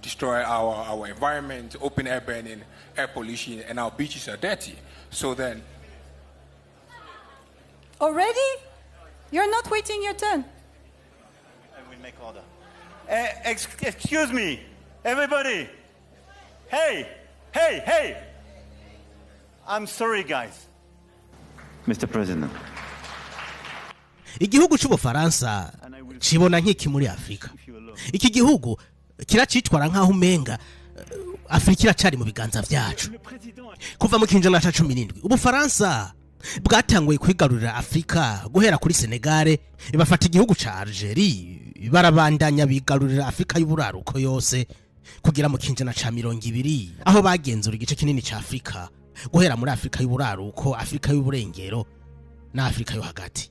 destroy our environment, open air burning, air pollution, and our beaches are dirty. So then... Already? You're not waiting your turn. I will make order. Excuse me, everybody. Hey! I'm sorry, guys. Mr. President. Igihugu c'Ubufaransa cibona nk'iki muri Afrika. Iki gihugu kiracitwara nkaho umenga Afrika iracari mu biganza vyacu. Kuva mu kinjana ca 17 Ubufaransa bwatanguye kwigarurira Afrika guhera kuri Senegal, bafata igihugu ca Algeria, barabandanya bigarurira Afrika y'uburaruko yose kugira mu kinjana ca 20 aho bagenzura igice kinini ca Afrika guhera muri Afrika y'uburaruko, Afrika y'uburengero na Afrika yo hagati.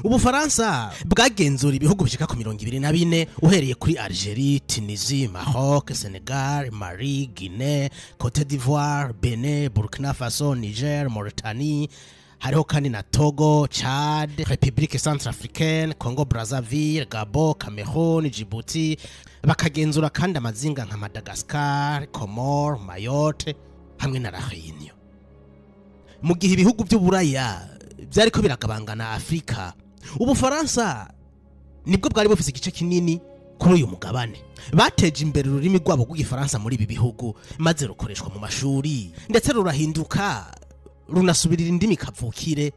Ubufaransa bwagenzura ibihugu bishika ku 24 uhereye kuri Algeria, Tunisie, Maroc, Senegal, Mali, Guinée, Côte d'Ivoire, Benin, Burkina Faso, Niger, Mauritanie, hariho kandi na Togo, Chad, République Centrafricaine, Congo Brazzaville, Gabon, Cameroon, Djibouti. Bakagenzura kandi amazinga nka Madagascar, Comores, Mayotte hamwe na La Réunion. Mu gihe ibihugu by'uburaya byariko biragabangana Afrika, Ubufaransa nibwo bwari bufise igice kinini kuri uyu mugabane. Bateje imbere ururimi rwabo rw'igifaransa muri ibi bihugu maze rukoreshwa mu mashuri ndetse rurahinduka runasubirira indimi kavukire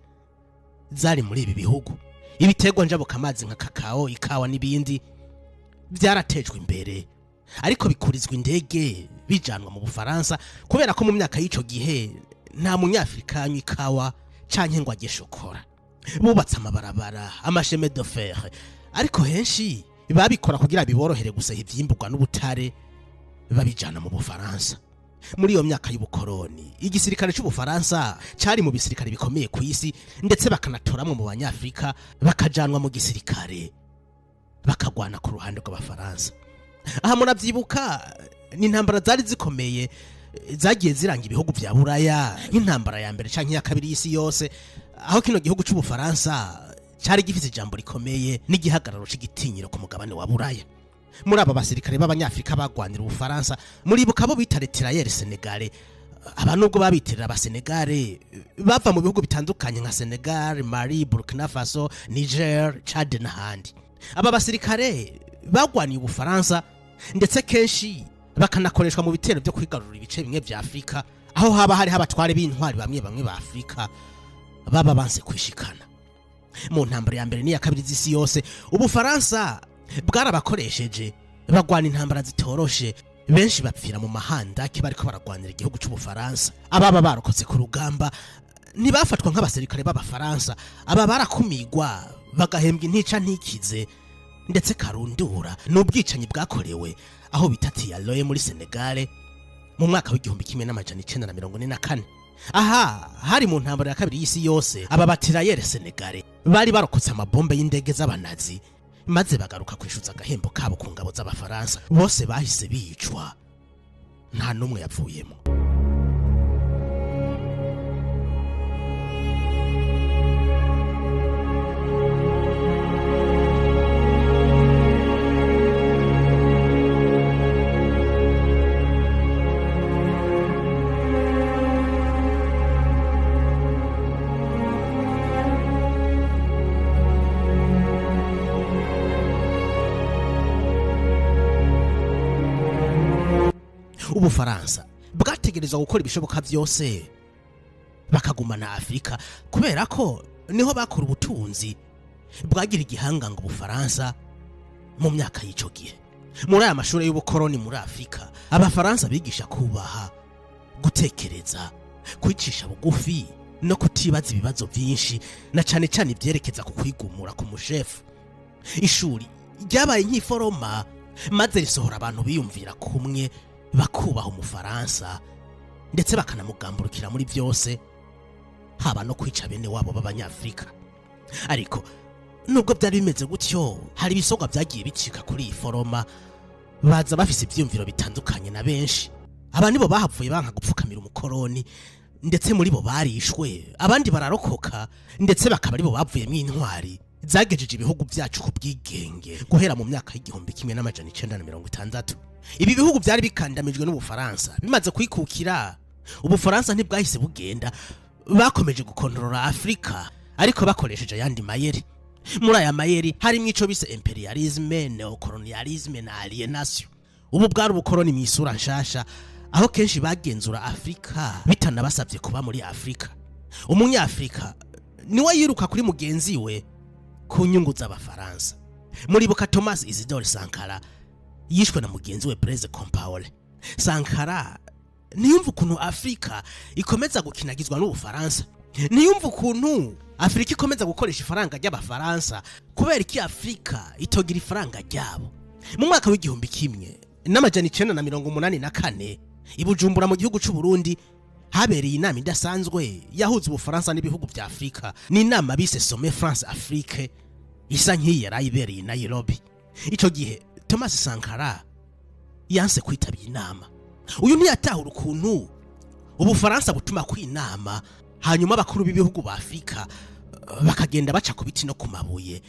zari muri ibi bihugu. Ibiterwa njabuka amazi nka kakao, ikawa n'ibindi byaratejwe imbere, ariko bikurizwa indege bijanwa mu Bufaransa kubera ko mu myaka y'ico gihe nta munyafrika anywa ikawa canke ngo ajye shokora. Bubatse amabarabara, amasheme de fer, ariko henshi babikora kugira biborohere guseha ivyimburwa n'ubutare babijana mu Bufaransa. Muri iyo myaka y'ubukoroni, igisirikare c'Ubufaransa cari mu bisirikare bikomeye ku isi, ndetse bakanatoramwe mu banyafrika bakajanwa mu gisirikare bakagwana ku ruhande rw'Abafaransa. Aha muravyibuka ni intambara zari zikomeye zagiye ziranga ibihugu vya Buraya, nk'intambara ya mbere canke ya kabiri y'isi yose, aho kino gihugu c'Ubufaransa cari gifise ijambo rikomeye n'igihagararo c'igitinyiro ku mugabane wa Buraya. Muri aba basirikare b'abanyafrika bagwanira Ubufaransa, muribuka bo bita Tirailleurs Sénégalais. Aba nubwo babitirira aba Sénégalais bava mu bihugu bitandukanye nka Senegal, Mali, Burkina Faso, Niger, Chad n'ahandi. Aba basirikare bagwaniye Ubufaransa ndetse kenshi bakanakoreshwa mu bitero byo kwigarurira ibice bimwe vya Afrika, aho haba hari abatware b'intwari bamwe ba Afrika baba banse kwishikana. Mu ntambara ya mbere n'iya kabiri z'isi yose, Ubufaransa bwarabakoresheje bagwana intambara zitoroshe, benshi bapfira mu mahanda bariko baragwanira igihugu c'Ubufaransa. Ababa barokotse ku rugamba ntibafatwa nk'abasirikare b'Abafaransa, aba barakumigwa bagahembwa intica ntikize ndetse karundura. N'ubwicanyi bwakorewe aho bitati ya Loye muri Senegal mu mwaka w'igihumbi 1944. Aha hari mu ntambara ya kabiri y'isi yose, aba Tirailleurs Sénégalais bari barokotse amabombe y'indege z'abanazi maze bagaruka kwishuza agahembo kabo ku ngabo z'Abafaransa. Bose bahise bicwa, nta numwe yapfuyemo. Ubufaransa bwategerezwa gukora ibishoboka byose bakagumana Afrika, kubera ko niho bakora ubutunzi bwagira igihanganga Ubufaransa mu myaka y'ico gihe. Muri aya mashuri y'ubukoroni muri Afrika, Abafaransa bigisha kubaha, gutekereza, kwicisha bugufi no kutibaza ibibazo byinshi, na cane cane ibyerekeza ku kwigumura ku mushefu. Ishuri ryabaye nk'iforoma maze risohora abantu biyumvira kumwe, bakubaha Umufaransa ndetse bakanamugamburukira muri byose, haba no kwica bene wabo b'Abanyafrika. Ariko nubwo byari bimeze gutyo, hari ibisogwa byagiye bicika kuri iyi foroma, baza bafise ibyumviro bitandukanye na benshi. Aba nibo bahapfuye banka gupfukamira umukoroni, ndetse muri bo barishwe, abandi bararokoka ndetse bakaba aribo bavuyemo intwari zagejeje ibihugu byacu ku bwigenge guhera mu myaka y'igihumbi kimwe n'amajana 1960. Ibi bihugu byari bikandamijwe n'Ubufaransa bimaze kwikukira. Ubufaransa ntibwahise bugenda, bakomeje gukontorora Afrika ariko bakoresheje yandi mayeri. Muri aya mayeri harimo ico bise imperialisme, neocolonialisme na alienation. Ubu bwari ubukoroni mu isura nshasha, aho kenshi bagenzura Afrika bitanabasabye kuba muri Afrika. Umunyafrika niwe yiruka kuri mugenzi we ku nyungu z'Abafaransa. Muribuka Thomas Isidore Sankara yishwe na mugenzi we Blaise Compaoré. Sankara niyumva ukuntu Afrika ikomeza gukinagizwa n'Ubufaransa, niyumva ukuntu Afrika ikomeza gukoresha ifaranga ry'Abafaransa kubera iki Afrika itogira ifaranga ryabo. Mu mwaka w'igihumbi kimwe n'amajana 1984 i Bujumbura mu gihugu cy'u Burundi habereye inama idasanzwe yahuza Ubufaransa n'ibihugu bya Afrika. Ni inama bise Sommet France Afrique, isa nk'iyi yarayibereye i Nairobi. Ico gihe Thomas Sankara yanse kwitabira inama. Uyu ntiyatahura ukuntu Ubufaransa butuma kwinama hanyuma bakuru b'ibihugu ba Afrika bakagenda baca ku biti no ku mabuye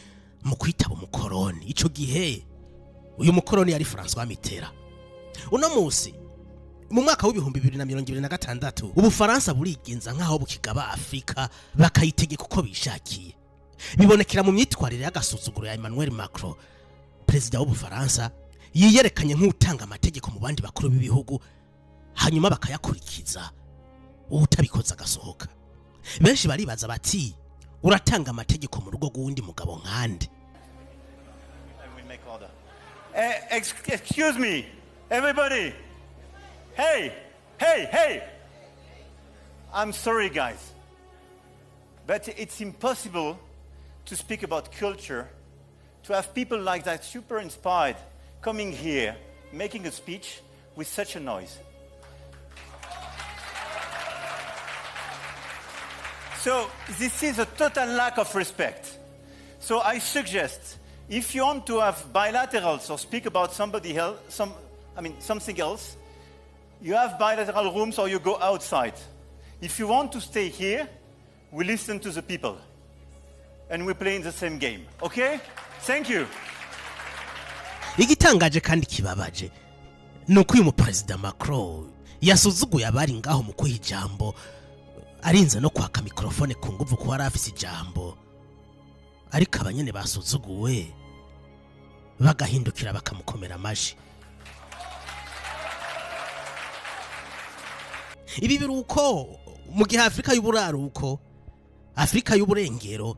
mu kwitaba umukoroni. Ico gihe uyu mukoroni yari François Mitterrand. Uno musi mu mwaka w'ibihumbi 2026 Ubufaransa burigenza nkaho bukigaba Afrika bakayitegeka uko bishakiye. Bibonekera mu myitwarire y'agasuzuguro ya Emmanuel Macron, perezida w'Ubufaransa, yiyerekanye nk'utanga amategeko mu bandi bakuru b'ibihugu hanyuma bakayakurikiza, utabikoza gasohoka. Benshi baribaza bati uratanga amategeko mu rugo gundi mugabo nkande. I will make order. Excuse me, everybody. Hey. I'm sorry, guys. But it's impossible to speak about culture, to have people like that super inspired coming here, making a speech with such a noise. So this is a total lack of respect. So I suggest, if you want to have bilaterals or speak about somebody else, something else, you have bilateral rooms or you go outside. If you want to stay here, we listen to the people. And we play in the same game. Okay? Thank you. Igitangaje kandi kibabaje nuko uyu President Macron yasuzuguye abari ngaho mu kwijambo, arinze no kwaka mikrofone ku nguvu ko arafise ijambo, ariko abanyene basuzuguwe bagahindukira bakamukomera amashi. Ibi biruko mu gihe Afrika y'uburaruko, Afrika y'uburengero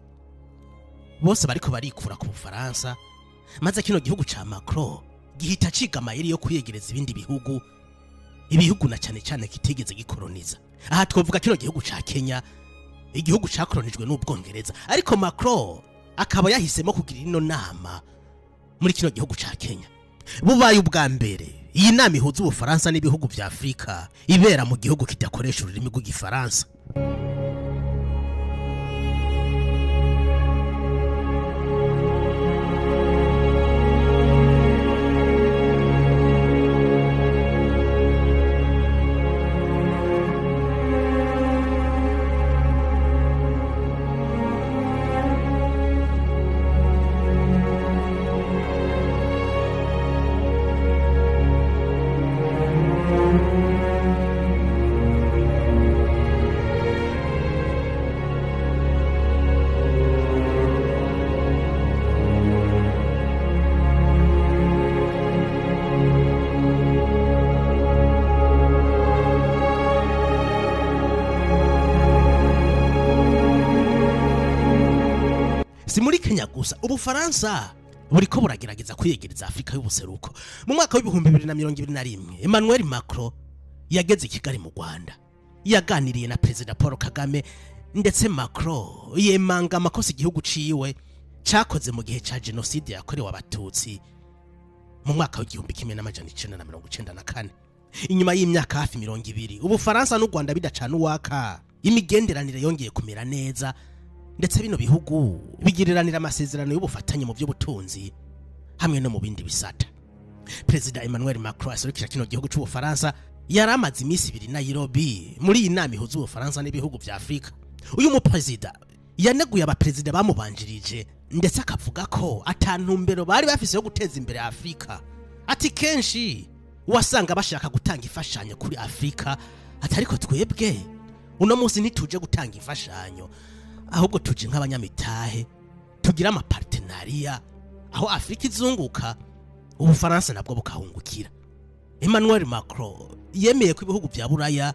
bose bariko barikura ku Bufaransa, maze kino gihugu ca Macron gihita ciga amayeri yo kuyegereza ibindi ibihugu na cyane cyane kitegeze gikoloniza. Aha twovuga kino gihugu ca Kenya, igihugu cakolonijwe n'Ubwongereza, ariko Macron akaba yahisemo kugira ino nama muri kino gihugu ca Kenya. Bubaye ubwa mbere iyi nama ihuza Ubufaransa n'ibihugu vya Afrika ibera mu gihugu kidakoresha ururimi rw'Igifaransa. Si muri Kenya gusa, Ubufaransa buriko buragerageza kwiyegereza Afrika y'ubuseruko. Mu mwaka w'ibihumbi 2021 Emmanuel Macron yageze i Kigali mu Rwanda, yaganiriye na President Paul Kagame, ndetse Macron yemanga amakosa igihugu ciwe cakoze mu gihe ca genocide yakorewe Abatutsi mu mwaka w'igihumbi kimwe n'amajana 1994. Inyuma y'imyaka hafi 20 Ubufaransa n'u Rwanda bidacana uwaka, imigenderanire yongeye kumera neza, ndetse bino bihugu bigiriranira amasezerano y'ubufatanye mu by'ubutunzi hamwe no mu bindi bisata. President Emmanuel Macron aserukira kino gihugu cy'Ubufaransa yaramaze imisi 2 Nairobi muri iyi nama ihuza Ubufaransa n'ibihugu vya Afrika. Uyu mu president yaneguye abaperezida bamubanjirije ndetse akavuga ko atantumbero bari bafise yo guteza imbere Afrika. Ati kenshi wasanga bashaka gutanga imfashanyo kuri Afrika, atariko twebwe uno munsi ntituje gutanga imfashanyo, ahubwo tuje nk'abanyamitahe tugira amapartenariya aho Afrika izunguka Ubufaransa nabwo bukahungukira. Emmanuel Macron yemeye ko ibihugu bya Buraya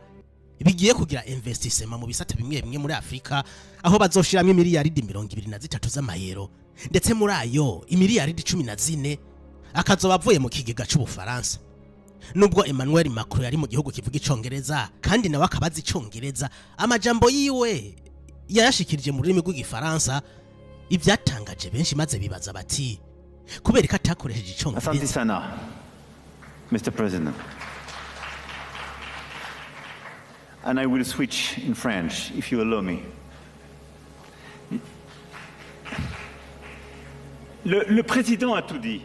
bigiye kugira investissement mu bisata bimwe bimwe muri Afrika, aho bazoshiramwe miliyaridi 23 z'amayero, ndetse muri ayo imiliyaridi 14 akazoba avuye mu kigega c'Ubufaransa. Nubwo Emmanuel Macron yari mu gihugu kivuga icongereza kandi nawe akabaza icongereza, amajambo yiwe yayashikirije mu rurimi rw'igifaransa, ibyatangaje benshi maze bibaza bati kubera ko atakoresheje icongereza. Asante sana, Mr. President. And I will switch in French, if you allow me. Le président a tout dit.